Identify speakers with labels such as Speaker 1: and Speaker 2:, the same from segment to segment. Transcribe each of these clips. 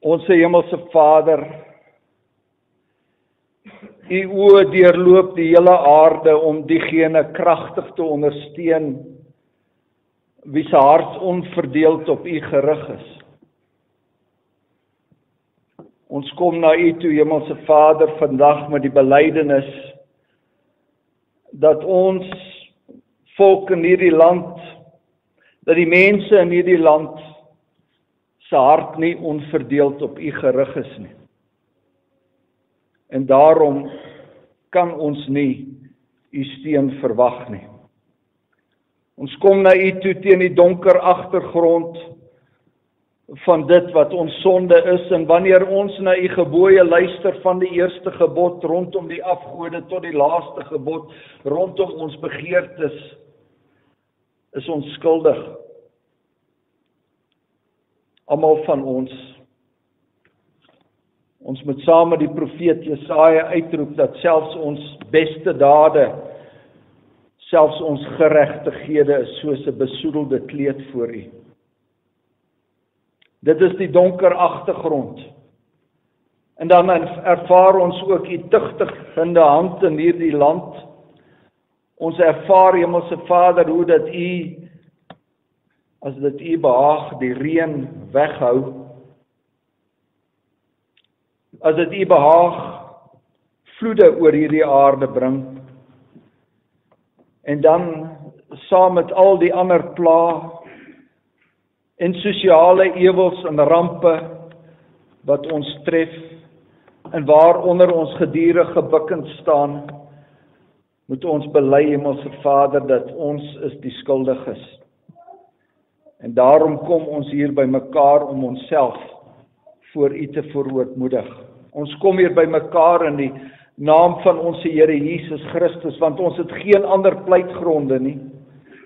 Speaker 1: Onse Hemelse Vader, U oë deurloop die hele aarde om diegene kragtig te ondersteun wie se hart onverdeeld op U gerig is. Ons kom na U toe, Hemelse Vader, vandag met die belydenis dat ons volk in hierdie land, dat die mense in hierdie land se hart nie onverdeeld op U gerig is nie. En daarom kan ons nie U steun verwag nie. Ons kom na U toe teen die donker agtergrond van dit wat ons sonde is, en wanneer ons na U gebooie luister, van die eerste gebod rondom die afgode tot die laaste gebod rondom ons begeertes, is ons skuldig. Almal van ons. Ons moet saam met die profeet Jesaja uitroep dat selfs ons beste dade, selfs ons geregtighede is soos 'n besoedelde kleed voor U. Dit is die donker agtergrond. En dan ervaar ons ook U tugtigende hand in hierdie land. Ons ervaar, Hemelse Vader, hoe dat U, as dit U behaag, die reën weghou. As dit U behaag, vloede oor hierdie aarde bring. En dan, saam met al die ander pla en sosiale ewels en rampe wat ons tref, en waaronder ons gedurig gebukkend staan, moet ons bely, Hemelse Vader, dat ons is die skuldiges. En daarom kom ons hier by mekaar om onsself voor U te verootmoedig. Ons kom hier by mekaar in die naam van ons Here Jesus Christus, want ons het geen ander pleitgronde nie.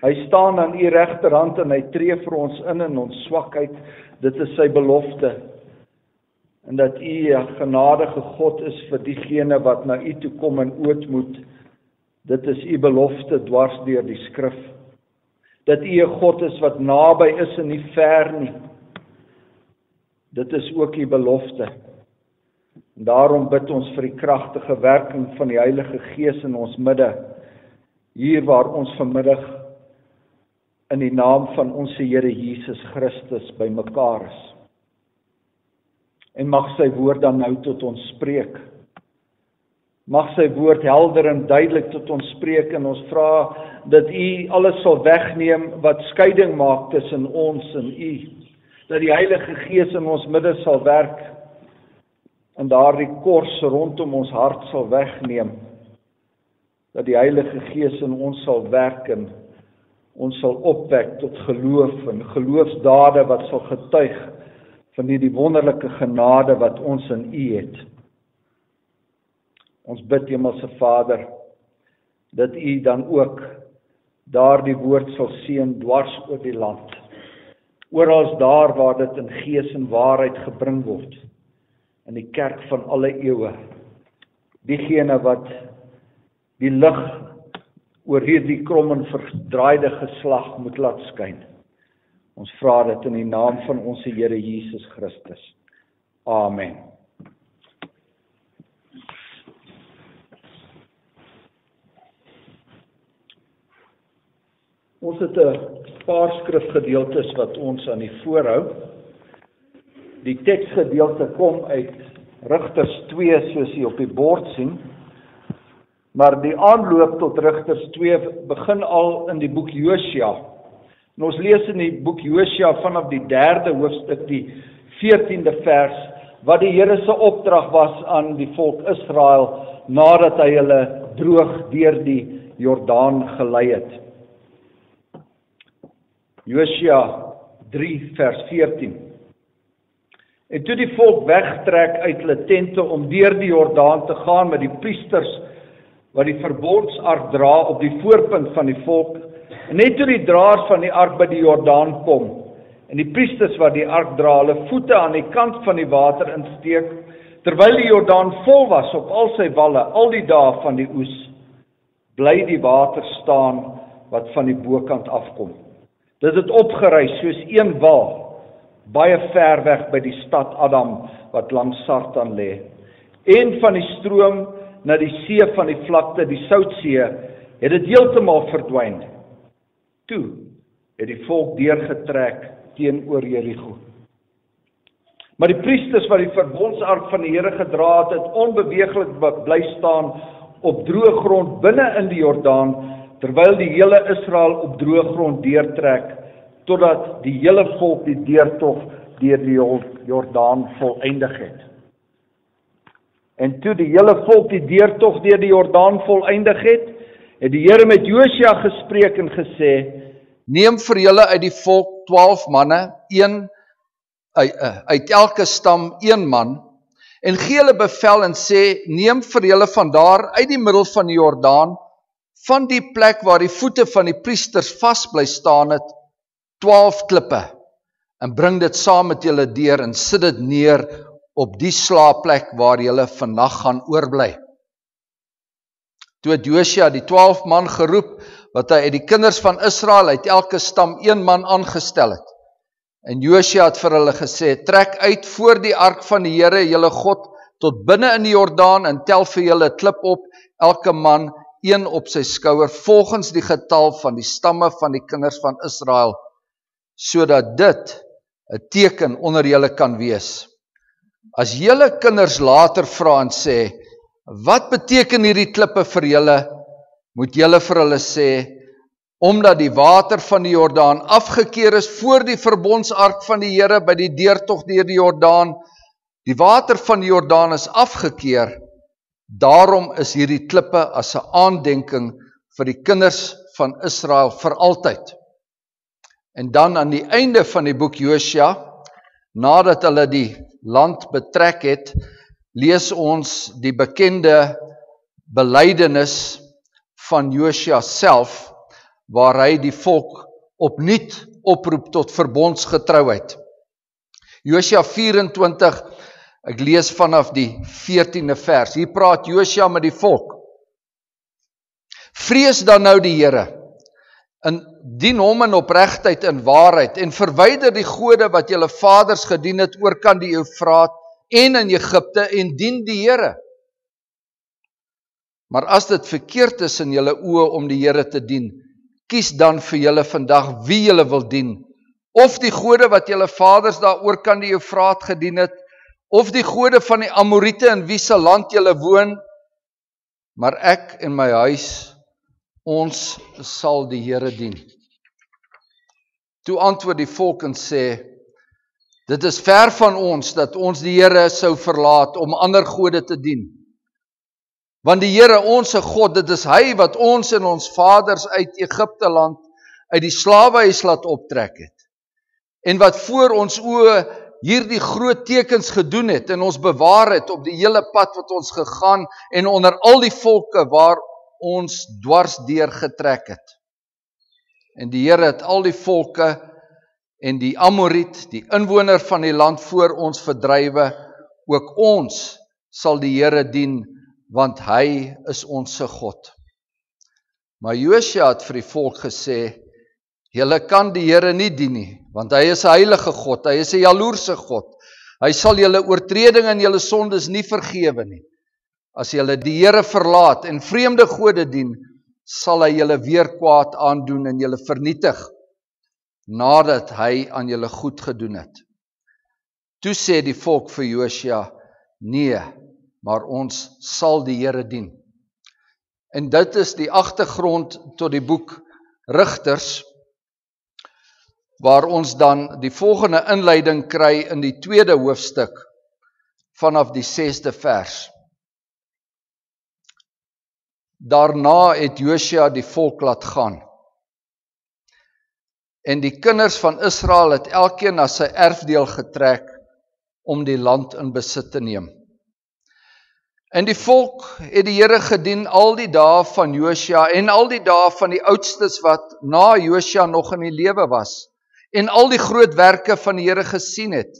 Speaker 1: Hy staan aan U regterhand en hy tree vir ons in ons swakheid. Dit is sy belofte. En dat U 'n genadige God is vir diegene wat na U toe kom in ootmoed. Dit is U belofte dwars deur die skrif. Dat U 'n God is wat naby is en nie ver nie. Dit is ook U belofte. En daarom bid ons vir die kragtige werking van die Heilige Gees in ons midde, hier waar ons vanmiddag in die naam van ons Here Jesus Christus by mekaar is. En mag sy woord dan nou tot ons spreek. Mag sy woord helder en duidelik tot ons spreek, en ons vra dat U alles sal wegneem wat skeiding maak tussen ons en U. Dat die Heilige Gees in ons midde sal werk en daardie kors rondom ons hart sal wegneem. Dat die Heilige Gees in ons sal werk en ons sal opwek tot geloof en geloofsdade wat sal getuig van die wonderlike genade wat ons in U het. Ons bid, Hemelse Vader, dat U dan ook daardie woord sal seën dwars oor die land. Oral daar waar dit in gees en waarheid gebring word, in die kerk van alle eeue, diegene wat die lig oor hierdie krom en verdraaide geslag moet laat skyn. Ons vra dit in die naam van ons Here Jesus Christus. Amen. Ons het 'n paar skrifgedeeltes wat ons aan die voorhou. Die teksgedeelte kom uit Rigters 2 soos jy op die bord sien, maar die aanloop tot Rigters 2 begin al in die boek Josua. En ons lees in die boek Josua vanaf die 3de hoofstuk, die 14de vers, wat die Here se opdrag was aan die volk Israel nadat hy hulle droog deur die Jordaan gelei het. Josua 3 vers 14. En toe die volk wegtrek uit hulle tente om deur die Jordaan te gaan met die priesters wat die verbondsark dra op die voorpunt van die volk, en net toe die draers van die ark by die Jordaan kom, en die priesters wat die ark dra, hulle voete aan die kant van die water insteek, terwyl die Jordaan vol was op al sy walle, al die dae van die oes, bly die water staan wat van die bokant afkom. Dit het opgereis soos een wal, baie ver weg by die stad Adam, wat langs Sartan lê. En van die stroom na die see van die vlakte, die Soutsee, het dit heeltemal verdwyn. Toe het die volk deurgetrek teenoor Jerigo. Maar die priesters wat die verbondsark van die Here gedra het, het onbeweeglik bly staan op droë grond binne in die Jordaan, terwyl die hele Israel op droë grond deurtrek, totdat die hele volk die deurtog deur die Jordaan volëindig het. En toe die hele volk die deurtog deur die Jordaan volëindig het, het die Here met Josua gespreek en gesê: neem vir julle uit die volk 12 manne, uit elke stam 1 man, en gee hulle bevel en sê: neem vir julle vandaar uit die middel van die Jordaan, van die plek waar die voete van die priesters vas bly staan het, 12 klippe, en bring dit saam met julle deur en sit dit neer op die slaapplek waar julle vannag gaan oorbly. Toe het Josua die 12 man geroep, wat hy uit die kinders van Israel uit elke stam 1 man aangestel het. En Josua het vir hulle gesê: trek uit voor die ark van die Here, julle God, tot binne in die Jordaan en tel vir julle 'n klip op, elke man 1 op sy skouer, volgens die getal van die stamme van die kinders van Israel, sodat dit 'n teken onder julle kan wees. As julle kinders later vra en sê: wat beteken hierdie klippe vir julle, moet julle vir hulle sê: omdat die water van die Jordaan afgekeer is voor die verbondsark van die Here by die deurtog deur die Jordaan, die water van die Jordaan is afgekeer, daarom is hierdie klippe as 'n aandenking vir die kinders van Israel vir altyd. En dan aan die einde van die boek Josua, nadat hulle die land betrek het, lees ons die bekende belydenis van Josua self, waar hy die volk opnuut oproep tot verbondsgetrouheid. Josua 24, ek lees vanaf die 14de vers. Hier praat Josua met die volk. Vrees dan nou die Here, en dien hom in opregtheid en waarheid, en verwyder die gode wat julle vaders gedien het oor kan die Eufraat en in Egipte, en dien die Here. Maar as dit verkeerd is in julle oë om die Here te dien, kies dan vir julle vandag wie julle wil dien, of die gode wat julle vaders daar oor kan die Eufraat gedien het, of die gode van die Amoriete in wie se land julle woon, maar ek en my huis, ons sal die Here dien. Toe antwoord die volk en sê: dit is ver van ons dat ons die Here sou verlaat om ander gode te dien. Want die Here, onse God, dit is hy wat ons en ons vaders uit Egipte land,
Speaker 2: uit die slawehuis laat optrek het. En wat voor ons oë hierdie groot tekens gedoen het en ons bewaar het op die hele pad wat ons gegaan en onder al die volke waar ons dwars deur getrek het. En die Here het al die volke en die Amoriet, die inwoner van die land voor ons verdrywe, ook ons sal die Here dien, want hy is ons God. Maar Josua het vir die volk gesê, julle kan die Here nie dien nie, want hy is 'n heilige God, hy is 'n jaloerse God. Hy sal julle oortredinge en julle sondes nie vergewe nie. As julle die Here verlaat en vreemde gode dien, sal hy julle weer kwaad aandoen en julle vernietig, nadat hy aan julle goed gedoen het. Toe sê die volk vir Josua, nee, maar ons sal die Here dien. En dit is die agtergrond tot die boek Rigters, waar ons dan die volgende inleiding kry in die 2de hoofstuk vanaf die 6de vers. Daarna het Josua die volk laat gaan. En die kinders van Israel het elkeen na sy erfdeel getrek om die land in besit te neem. En die volk het die Here gedien al die dae van Josua en al die dae van die oudstes wat na Josua nog in die lewe was, en al die groot werke van die Here gesien het,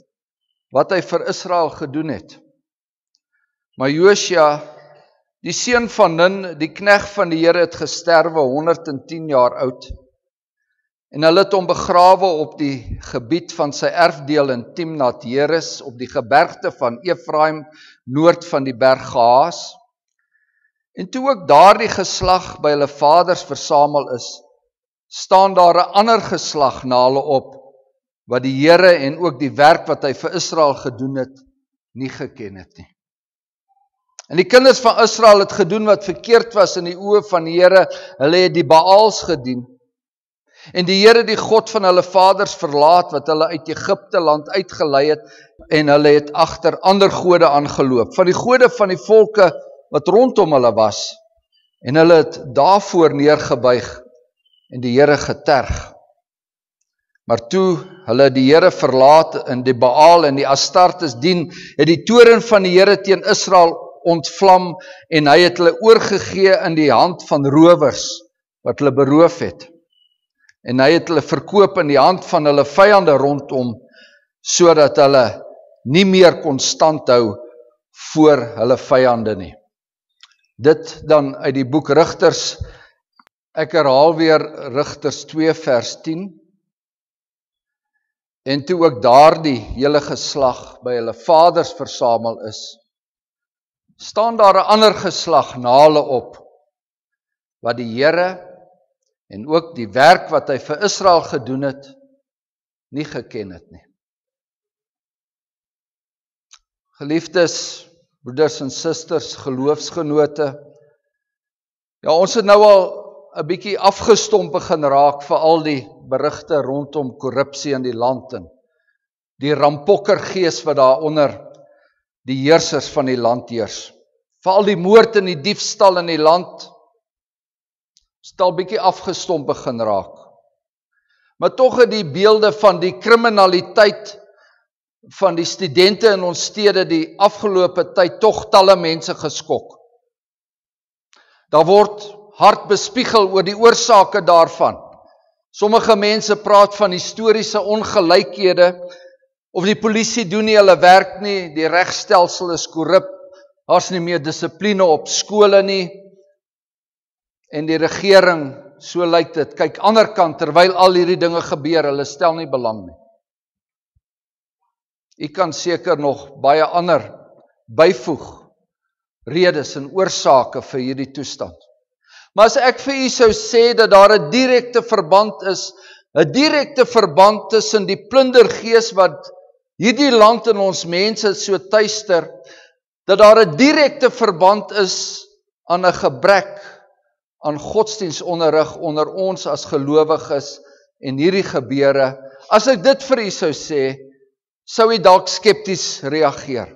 Speaker 2: wat hy vir Israel gedoen het. Maar Josua, die seun van Nun, die knegt van die Here, het gesterwe 110 jaar oud, en hulle het hom begrawe op die gebied van sy erfdeel in Timnat Heres, op die gebergte van Efraim, noord van die berg Gaas. En toe ook daardie geslag by hulle vaders versamel is, staan daar 'n ander geslag na hulle op, wat die Here en ook die werk wat hy vir Israel gedoen het, nie geken het nie. En die kinders van Israel het gedoen wat verkeerd was in die oë van die Here, hulle het die Baals gedien. En die Here, die God van hulle vaders verlaat, wat hulle uit Egipte land uitgelei het, en hulle het agter ander gode aangeloop, van die gode van die volke wat rondom hulle was, en hulle het daarvoor neergebuig, en die Here geterg. Maar toe hulle die Here verlaat en die Baal en die Astartes dien, het die toorn van die Here teen Israel ontvlam, en hy het hulle oorgegee in die hand van rowers, wat hulle beroof het. En hy het hulle verkoop in die hand van hulle vyande rondom, sodat hulle nie meer kon standhou voor hulle vyande nie. Dit dan uit die boek Rigters. Ek herhaal weer Rigters 2 vers 10. En toe ook daardie hele geslag by hulle vaders versamel is, staan daar 'n ander geslag na hulle op, wat die Here en ook die werk wat hy vir Israel gedoen het, nie geken het nie. Geliefdes, broeders en susters, geloofsgenote, ja, ons het nou al 'n bietjie afgestomp begin raak vir al die berigte rondom korrupsie in die land en die rampokkergees wat daar onder die heersers van die land heers. Veral die moord en die diefstal in die land, is al bietjie afgestomp begin raak. Maar tog het die beelde van die kriminaliteit van die studente in ons stede die afgelope tyd tog talle mense geskok. Daar word hard bespiegel oor die oorsake daarvan. Sommige mense praat van historiese ongelykhede, of die polisie doen nie hulle werk nie, die regstelsel is korrup, daar's nie meer dissipline op skole nie, en die regering, so lyk dit, kyk ander kant, terwyl al hierdie dinge gebeur, hulle stel nie belang nie. U kan seker nog baie ander byvoeg, redes en oorsake vir hierdie toestand. Maar as ek vir u sou sê dat daar 'n direkte verband is, 'n direkte verband tussen die plundergees wat hierdie land en ons mense so tuister, dat daar 'n direkte verband is aan 'n gebrek aan godsdienstonderrig onder ons as gelowiges en hierdie gebeure, as ek dit vir u sou sê, sou u dalk skepties reageer.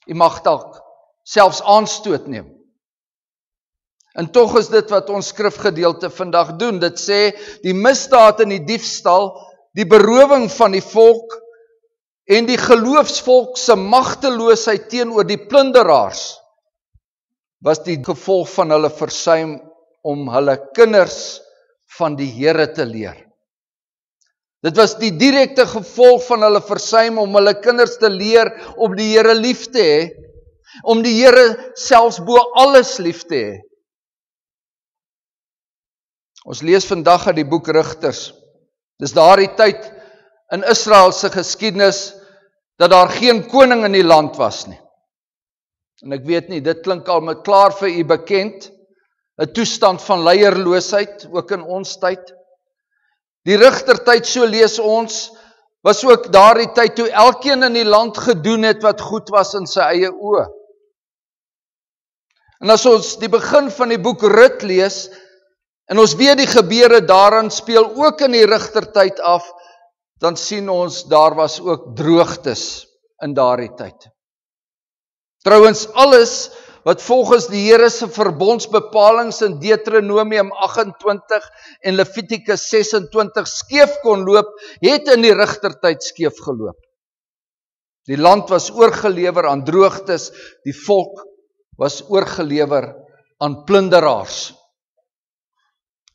Speaker 2: U mag dalk selfs aanstoot neem. En tog is dit wat ons skrifgedeelte vandag doen. Dit sê, die misdaad en die diefstal, die berowing van die volk, en die geloofsvolk se magteloosheid teenoor die plunderaars, was die gevolg van hulle versuim om hulle kinders van die Here te leer. Dit was die direkte gevolg van hulle versuim om hulle kinders te leer om die Here lief te hê, om die Here selfs bo alles lief te hê. Ons lees vandag uit die boek Rigters. Dis daardie tyd in Israel se geskiedenis dat daar geen koning in die land was nie. En ek weet nie, dit klink al met klaar vir u bekend, 'n toestand van leierloosheid, ook in ons tyd. Die Rigtertyd, so lees ons, was ook daardie tyd toe elkeen in die land gedoen het wat goed was in sy eie oë. En as ons die begin van die boek Rut lees, en ons weet die gebeure daarin speel ook in die Rigtertyd af, dan sien ons, daar was ook droogtes in daardie tyd. Trouwens, alles wat volgens die Here se verbondsbepalings in Deuteronomium 28 en Levitikus 26 skeef kon loop, het in die Rigtertyd skeef geloop. Die land was oorgelewer aan droogtes, die volk was oorgelewer aan plunderaars.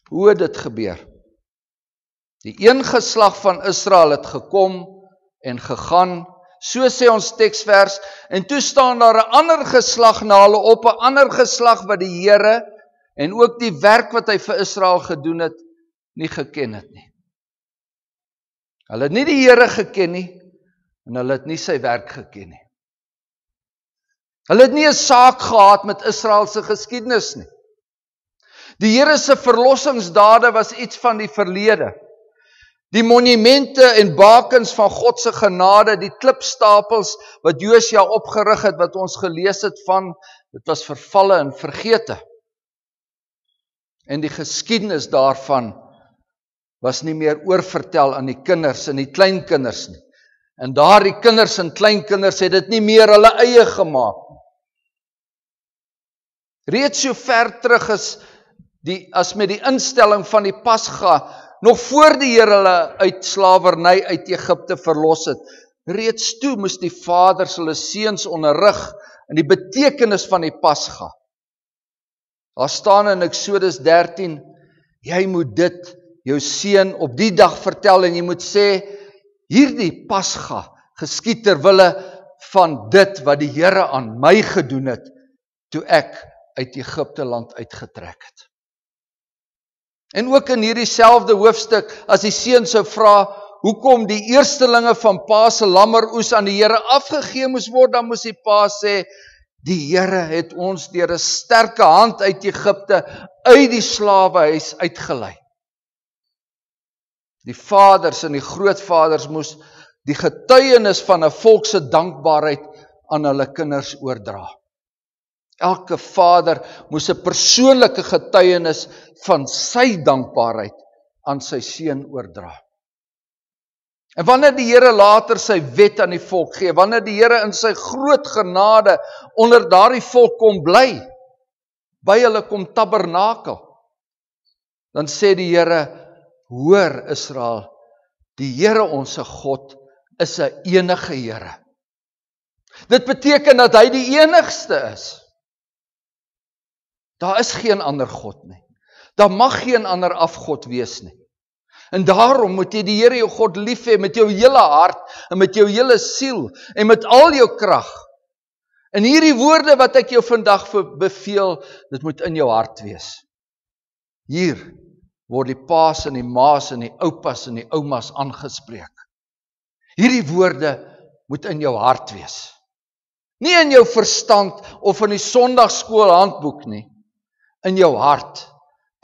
Speaker 2: Hoe het dit gebeur? Die een geslag van Israel het gekom en gegaan, so sê ons teksvers, en toe staan daar 'n ander geslag na hulle op, 'n ander geslag wat die Here en ook die werk wat hy vir Israel gedoen het, nie geken het nie. Hulle het nie die Here geken nie, en hulle het nie sy werk geken nie. Hulle het nie 'n saak gehad met Israel se geskiedenis nie. Die Here se verlossingsdade was iets van die verlede. Die monumente en bakens van God se genade, die klipstapels wat Josua opgerig het, wat ons gelees het van, dit was vervalle en vergete. En die geskiedenis daarvan was nie meer oorvertel aan die kinders en die kleinkinders nie. En daardie kinders en kleinkinders het dit nie meer hulle eie gemaak. Reeds so ver terug as met die instelling van die Pasga, nog voor die Here hulle uit slawerny uit Egipte verlos het, reeds toe moes die vaders hulle seuns onderrig in die betekenis van die Pasga. Daar staan in Eksodus 13, jy moet dit jou seun op die dag vertel en jy moet sê, hierdie Pasga geskied ter wille van dit wat die Here aan my gedoen het, toe ek uit Egipte land uitgetrek het. En ook in hierdie selfde hoofstuk, as die seun sou vra, hoekom die eerstelinge van pa se lammeroes aan die Here afgegee moes word, dan moes die pa sê, die Here het ons deur 'n sterke hand uit Egipte, uit die slawehuis uitgelei. Die vaders en die grootvaders moes die getuienis van 'n volk se dankbaarheid aan hulle kinders oordra. Elke vader moes 'n persoonlike getuienis van sy dankbaarheid aan sy seun oordra. En wanneer die Here later sy wet aan die volk gee, wanneer die Here in sy groot genade onder daardie volk kom bly, by hulle kom tabernakel, dan sê die Here, hoor Israel, die Here ons God is 'n enige Here. Dit beteken dat hy die enigste is. Daar is geen ander God nie. Daar mag geen ander afgod wees nie. En daarom moet jy die Here jou God lief hê met jou hele hart en met jou hele siel en met al jou krag. En hierdie woorde wat ek jou vandag beveel, dit moet in jou hart wees. Hier word die paas en die maas en die oupas en die oumas aangespreek. Hierdie woorde moet in jou hart wees. Nie in jou verstand of in die Sondagskool handboek nie. In jou hart,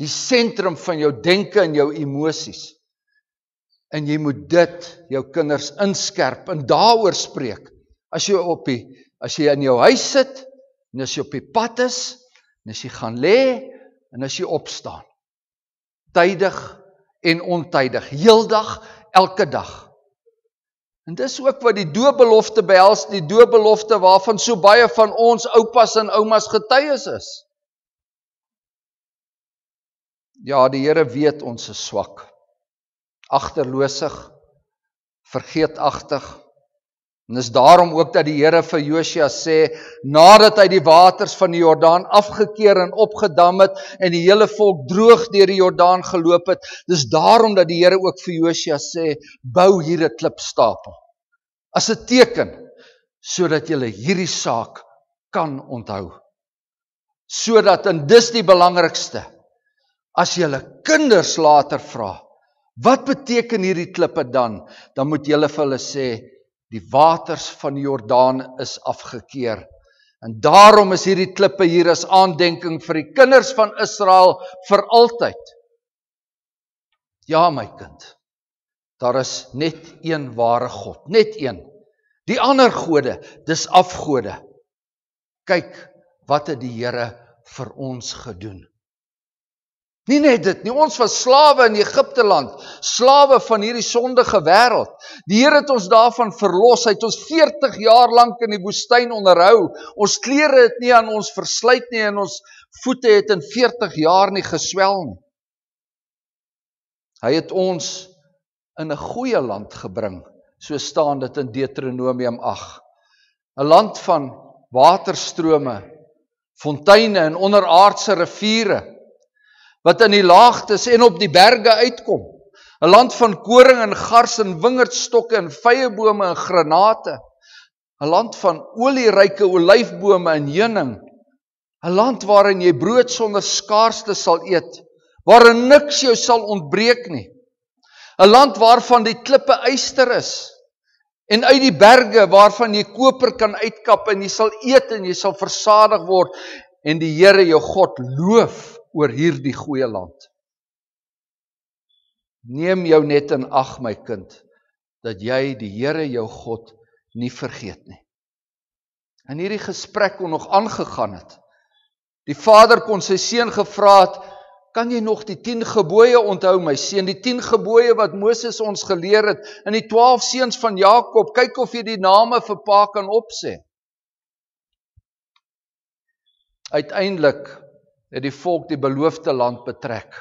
Speaker 2: die sentrum van jou denke en jou emosies. En jy moet dit jou kinders inskerp en daaroor spreek. As jy in jou huis sit, en as jy op die pad is, en as jy gaan lê, en as jy opstaan. Tydig en ontydig, heeldag, elke dag. En dis ook wat die doopbelofte behels, die doopbelofte waarvan so baie van ons oupas en oumas getuies is. Ja, die Here weet ons is swak, agterloosig, vergeetachtig. En dis daarom ook dat die Here vir Josua sê, nadat hy die waters van die Jordaan afgekeer en opgedam het, en die hele volk droog deur die Jordaan geloop het, dis daarom dat die Here ook vir Josua sê, bou hier 'n klipstapel, as 'n teken, sodat julle hierdie saak kan onthou. Sodat, en dis die belangrikste, as julle kinders later vra, wat beteken hierdie klippe dan moet julle vir hulle sê, die waters van die Jordaan is afgekeer. En daarom is hierdie klippe hier as aandenking vir die kinders van Israel vir altyd. Ja, my kind, daar is net een ware God, net een. Die ander gode, dis afgode. Kyk, wat het die Here vir ons gedoen? Nie net dit nie, ons was slawe in Egipte land, slawe van hierdie sondige wêreld. Die Here het ons daarvan verlos, hy het ons 40 jaar lank in die woestyn onderhou. Ons klere het nie aan ons versluit nie en ons voete het in 40 jaar nie geswel nie. Hy het ons in 'n goeie land gebring, so staan dit in Deuteronomium 8. 'n Land van waterstrome, fonteine en onderaardse riviere, wat in die laagtes en op die berge uitkom. 'n Land van koring en gars en wingerdstokke en vyebome en granate. 'n Land van olieryke olyfbome en heuning. 'n Land waarin jy brood sonder skaarste sal eet, waarin niks jou sal ontbreek nie. 'n Land waarvan die klippe yster is, en uit die berge waarvan jy koper kan uitkap, en jy sal eet en jy sal versadig word, en die Here jou God loof oor hierdie goeie land. Neem jou net in ag, my kind, dat jy die Here jou God nie vergeet nie. En hierdie gesprek kon nog aangegaan het. Die vader kon sy seun gevra het, kan jy nog die 10 gebooie onthou, my seun, die 10 gebooie wat Moses ons geleer het, en die 12 seuns van Jakob, kyk of jy die name vir pa kan opsê. Uiteindelik het die volk die beloofde land betrek.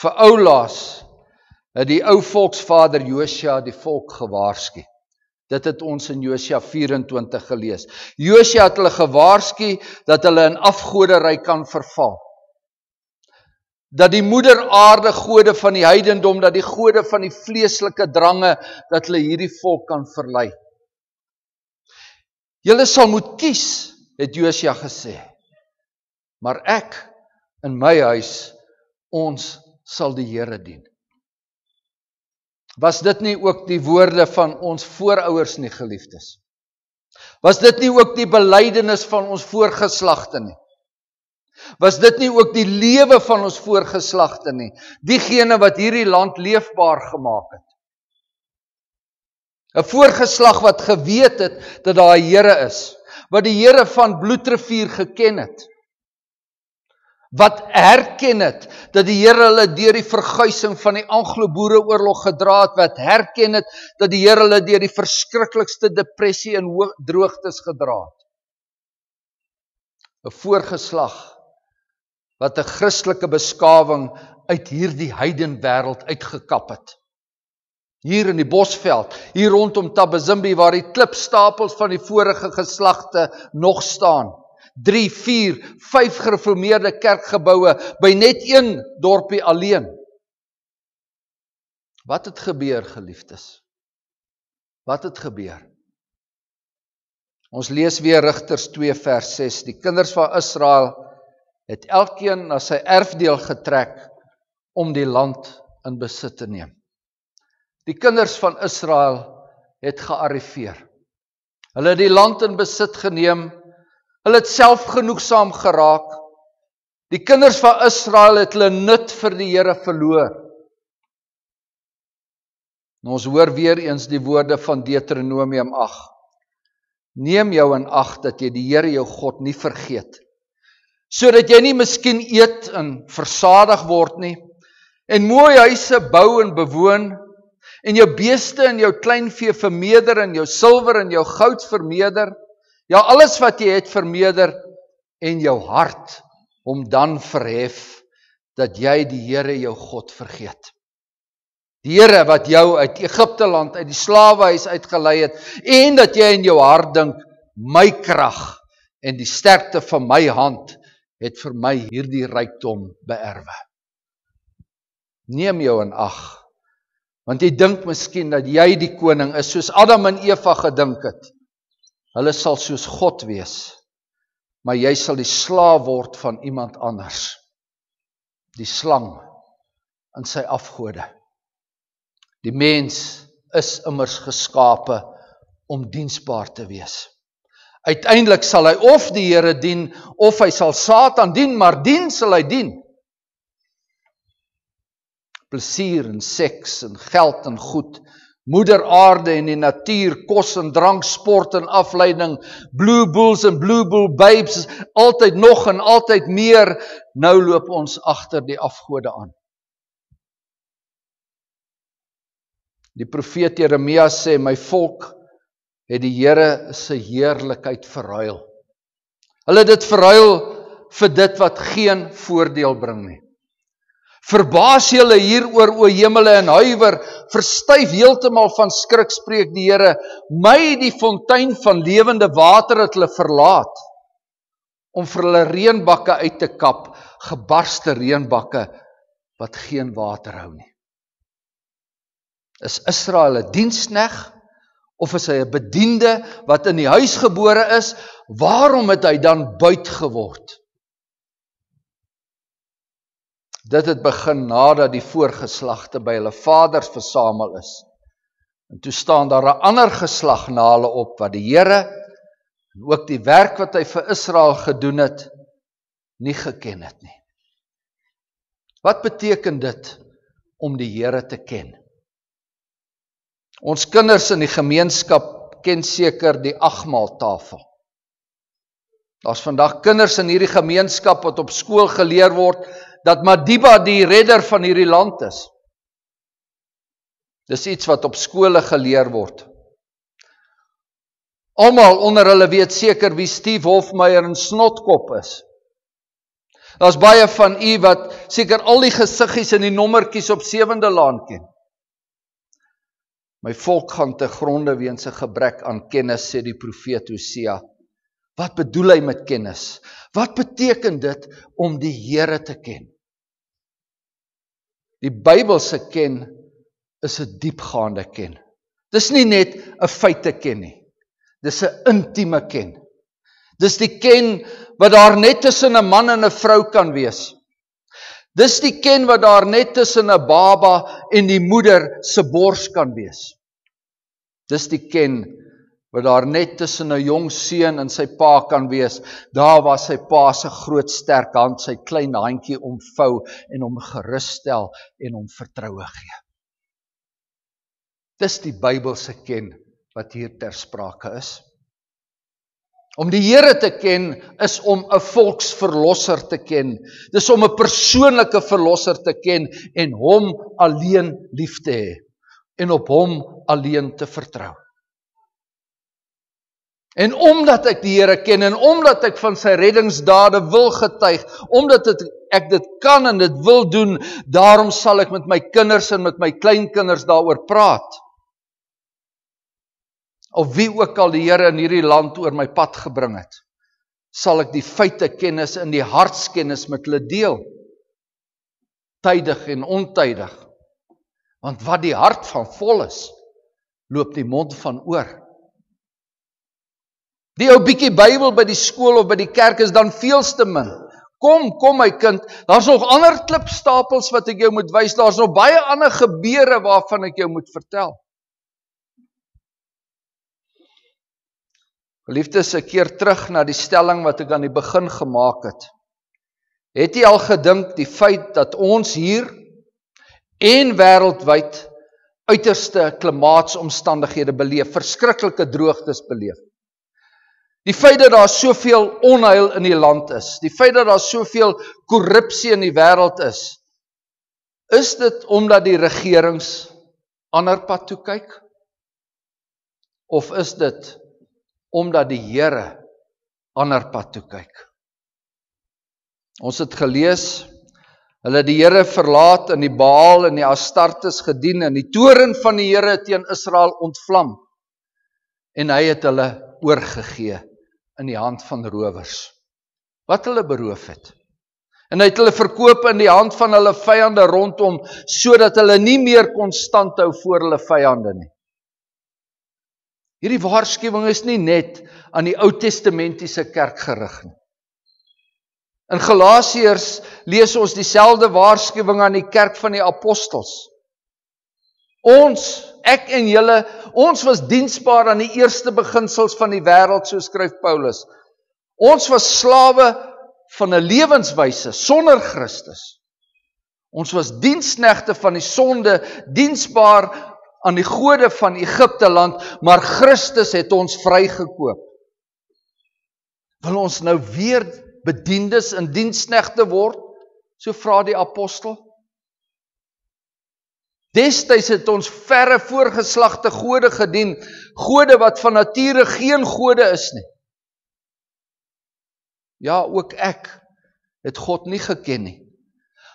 Speaker 2: Vir oulaas het die ou volksvader Josua die volk gewaarsku. Dit het ons in Josua 24 gelees. Josua het hulle gewaarsku dat hulle in afgoderry kan verval. Dat die moeder aarde gode van die heidendom, dat die gode van die vleeslike drange, dat hulle hierdie volk kan verlei. Julle sal moet kies, het Josua gesê. Maar ek, in my huis, ons sal die Here dien. Was dit nie ook die woorde van ons voorouers nie, geliefdes? Was dit nie ook die belydenis van ons voorgeslagte nie? Was dit nie ook die lewe van ons voorgeslagte nie? Diegene wat hierdie land leefbaar gemaak het. 'n voorgeslag wat geweet het dat daar 'n Here is, wat die Here van Bloedrivier geken het. Wat herken het, dat die Here hulle deur die verguising van die Anglo-Boereoorlog gedra het, wat herken het, dat die Here hulle deur die verskriklikste depressie en droogtes gedra het. 'n voorgeslag, wat 'n Christelike beskawing uit hierdie heidenwêreld uitgekap het. Hier in die Bosveld, hier rondom Tabazimbi, waar die klipstapels van die vorige geslagte nog staan. 3, 4, 5 gereformeerde kerkgeboue by net een dorpie alleen. Wat het gebeur, geliefdes? Wat het gebeur? Ons lees weer Rigters 2 vers 6. Die kinders van Israel het elkeen na sy erfdeel getrek om die land in besit te neem. Die kinders van Israel het gearriveer. Hulle het die land in besit geneem. Hulle het selfgenoegsaam geraak. Die kinders van Israel het hulle nut vir die Here verloor. En ons hoor weer eens die woorde van Deuteronomium 8. Neem jou in ag dat jy die Here jou God nie vergeet, sodat jy nie miskien eet en versadig word nie, en mooi huise bou en bewoon, en jou beeste en jou kleinvee vermeerder, en jou silwer en jou goud vermeerder, ja, alles wat jy het vermeerder, en jou hart hom dan verhef, dat jy die Here jou God vergeet. Die Here wat jou uit Egipte land, uit die slawehuis uitgelei het, en dat jy in jou hart dink, my krag en die sterkte van my hand het vir my hierdie rykdom beerwe. Neem jou in ag, want jy dink miskien dat jy die koning is, soos Adam en Eva gedink het. Hulle sal soos God wees, maar jy sal die slaaf word van iemand anders. Die slang in sy afgode. Die mens is immers geskape om diensbaar te wees. Uiteindelik sal hy of die Here dien, of hy sal Satan dien, maar dien sal hy dien. Plesier en seks en geld en goed, moeder aarde en die natuur, kos en drank, sport en afleiding, blue bulls en blue bull babes, altyd nog en altyd meer, nou loop ons agter die afgode aan. Die profeet Jeremia sê, my volk het die Here se heerlikheid verruil. Hulle het dit verruil vir dit wat geen voordeel bring nie. Verbaas julle hieroor, o hemele, en huiwer, verstyf heeltemal van skrik, spreek die Here, my die fontein van lewende water het hulle verlaat, om vir hulle reënbakke uit te kap, gebarste reënbakke, wat geen water hou nie. Is Israel 'n dienskneg, of is hy 'n bediende, wat in die huis gebore is? Waarom het hy dan buit geword? Dit het begin nadat die voorgeslagte by hulle vaders versamel is. En toe staan daar 'n ander geslag na hulle op, wat die Here, en ook die werk wat hy vir Israel gedoen het, nie geken het nie. Wat beteken dit om die Here te ken? Ons kinders in die gemeenskap ken seker die agmaaltafel. Daar's vandag kinders in hierdie gemeenskap wat op skool geleer word, dat Madiba die redder van hierdie land is. Dis iets wat op skole geleer word. Almal onder hulle weet seker wie Steve Hofmeyer en Snotkop is. Daar's baie van u wat seker al die gesiggies en die nommertjies op 7de Laan ken. My volk gaan te gronde weens 'n gebrek aan kennis, sê die profeet Hosea. Wat bedoel hy met kennis? Wat beteken dit om die Here te ken? Die Bybelse ken is 'n diepgaande ken. Dis nie net 'n feite ken nie. Dis 'n intieme ken. Dis die ken wat daar net tussen 'n man en 'n vrou kan wees. Dis die ken wat daar net tussen 'n baba en die moeder se bors kan wees. Dis die ken wat daar net tussen 'n jong seun en sy pa kan wees, daar waar sy pa se groot sterk hand sy klein handjie omvou en hom gerusstel en hom vertroue gee. Dis die Bybelse ken wat hier ter sprake is. Om die Here te ken is om 'n volksverlosser te ken. Dis om 'n persoonlike verlosser te ken en hom alleen lief te hê en op hom alleen te vertrou. En omdat ek die Here ken en omdat ek van sy reddingsdade wil getuig, omdat ek dit kan en dit wil doen, daarom sal ek met my kinders en met my kleinkinders daaroor praat. Of wie ook al die Here in hierdie land oor my pad gebring het, sal ek die feite kennis en die hartskennis met hulle deel. Tydig en ontydig. Want wat die hart van vol is, loop die mond van oor. Die ou bietjie Bybel by die skool of by die kerk is dan veelste min. Kom my kind, daar's nog ander klipstapels wat ek jou moet wys, daar's nog baie ander gebeure waarvan ek jou moet vertel. Geliefdes, 'n keer terug na die stelling wat ek aan die begin gemaak het. Het jy al gedink die feit dat ons hier en wêreldwyd uiterste klimaatsomstandighede beleef, verskriklike droogtes beleef? Die feit dat daar soveel onheil in die land is, die feit dat daar soveel korrupsie in die wêreld is dit omdat die regerings ander pad toe kyk? Of is dit omdat die Here ander pad toe kyk? Ons het gelees Hulle die Here verlaat en die Baal en die Astartes gedien en die toren van die Here teen Israel ontvlam. En hy het hulle oorgegee in die hand van rowers, wat hulle beroof het. En hy het hulle verkoop in die hand van hulle vyande rondom, sodat hulle nie meer kon standhou voor hulle vyande nie. Hierdie waarskuwing is nie net aan die Ou Testamentiese kerk gerig nie. In Galasiërs lees ons dieselfde waarskuwing aan die kerk van die apostels. Ons, ek en julle, ons was diensbaar aan die eerste beginsels van die wêreld, so skryf Paulus. Ons was slawe van 'n lewenswyse sonder Christus. Ons was diensknegte van die sonde, diensbaar aan die gode van Egipte land, maar Christus het ons vrygekoop. Wil ons nou weer bediendes en diensknegte word? So vra die apostel. Destyds het ons verre voorgeslagte gode gedien, gode wat van nature geen gode is nie. Ja, ook ek het God nie geken nie.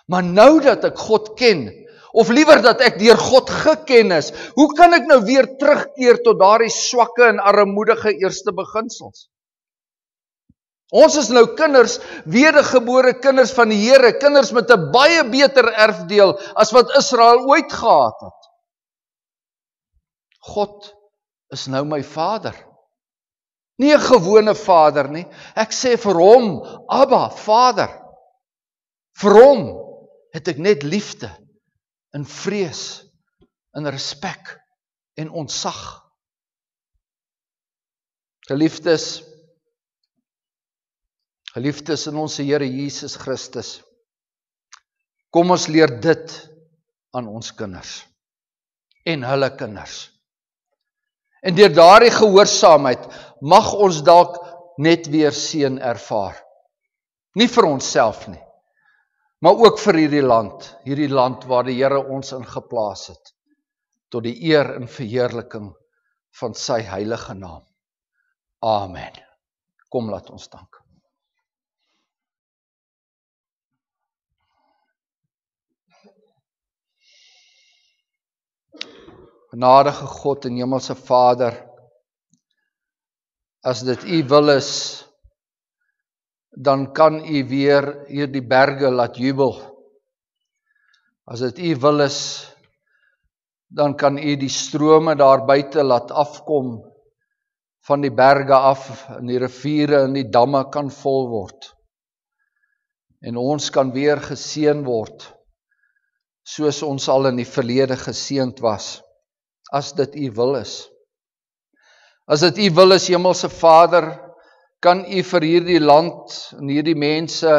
Speaker 2: Maar nou dat ek God ken, of liewer dat ek deur God geken is, hoe kan ek nou weer terugkeer tot daardie swakke en armoedige eerste beginsels? Ons is nou kinders, wedergebore kinders van die Here, kinders met 'n baie beter erfdeel as wat Israel ooit gehad het. God is nou my Vader. Nie 'n gewone Vader nie. Ek sê vir hom, Abba, Vader. Vir hom het ek net liefde, en vrees, en respek, en ontzag. Geliefdes in ons Here Jesus Christus, kom ons leer dit aan ons kinders, en hulle kinders. En deur daardie gehoorsaamheid, mag ons dalk net weer seën ervaar. Nie vir onsself nie, maar ook vir hierdie land waar die Here ons ingeplaas het, tot die eer en verheerliking van sy heilige naam. Amen. Kom, laat ons dank. Genadige God en Hemelse Vader, as dit U wil is, dan kan U weer hierdie berge laat jubel. As dit U wil is, dan kan U die strome daar buite laat afkom van die berge af, en die riviere en die damme kan vol word. En ons kan weer geseën word, soos ons al in die verlede geseënd was, as dit U wil is. As dit U wil is, Hemelse Vader, kan U vir hierdie land en hierdie mense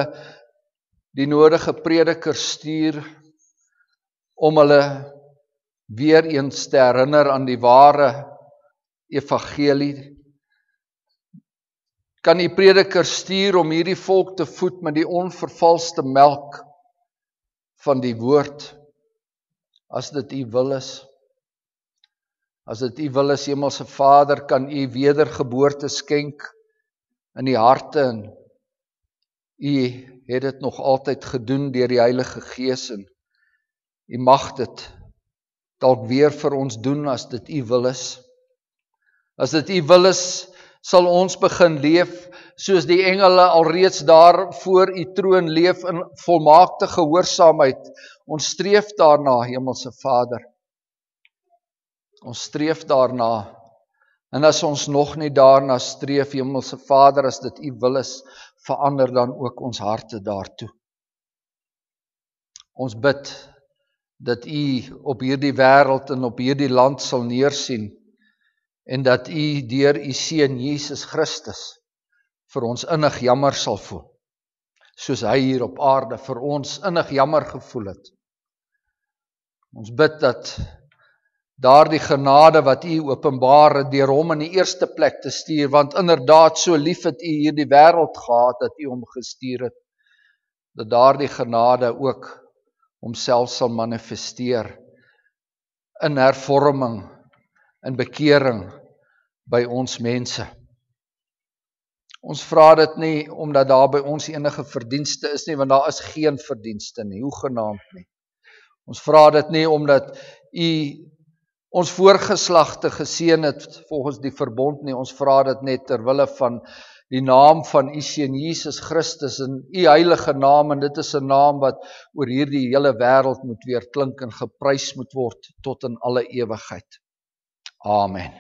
Speaker 2: die nodige predikers stuur, om hulle weer eens te herinner aan die ware evangelie. Kan U predikers stuur om hierdie volk te voed met die onvervalste melk van die woord, as dit U wil is. As dit U wil is, Hemelse Vader, kan U wedergeboorte skenk in die harte, en U het dit nog altyd gedoen deur die Heilige Gees, en U mag dit dalk weer vir ons doen, as dit U wil is. As dit U wil is, sal ons begin leef, soos die engele alreeds daar voor U troon leef, in volmaakte gehoorsaamheid. Ons streef daarna, Hemelse Vader. Ons streef daarna, en as ons nog nie daarna streef, Hemelse Vader, as dit U wil is, verander dan ook ons harte daartoe. Ons bid dat U op hierdie wêreld en op hierdie land sal neersien, en dat U deur U Seun Jesus Christus vir ons innig jammer sal voel, soos hy hier op aarde vir ons innig jammer gevoel het. Ons bid dat daardie genade wat U openbaar het deur hom in die eerste plek te stuur, want inderdaad so lief het U hierdie wêreld gehad dat U hom gestuur het, dat daardie genade ook homself sal manifesteer in hervorming, in bekering by ons mense. Ons vra dit nie omdat daar by ons enige verdienste is nie, want daar is geen verdienste nie, hoegenaamd nie. Ons vra dit nie omdat U ons voorgeslagte geseën het volgens die verbond nie, ons vra dit net ter wille van die naam van U Seun Jesus Christus en U heilige naam, en dit is 'n naam wat oor hierdie hele wêreld moet weer klink en geprys moet word tot in alle ewigheid. Amen.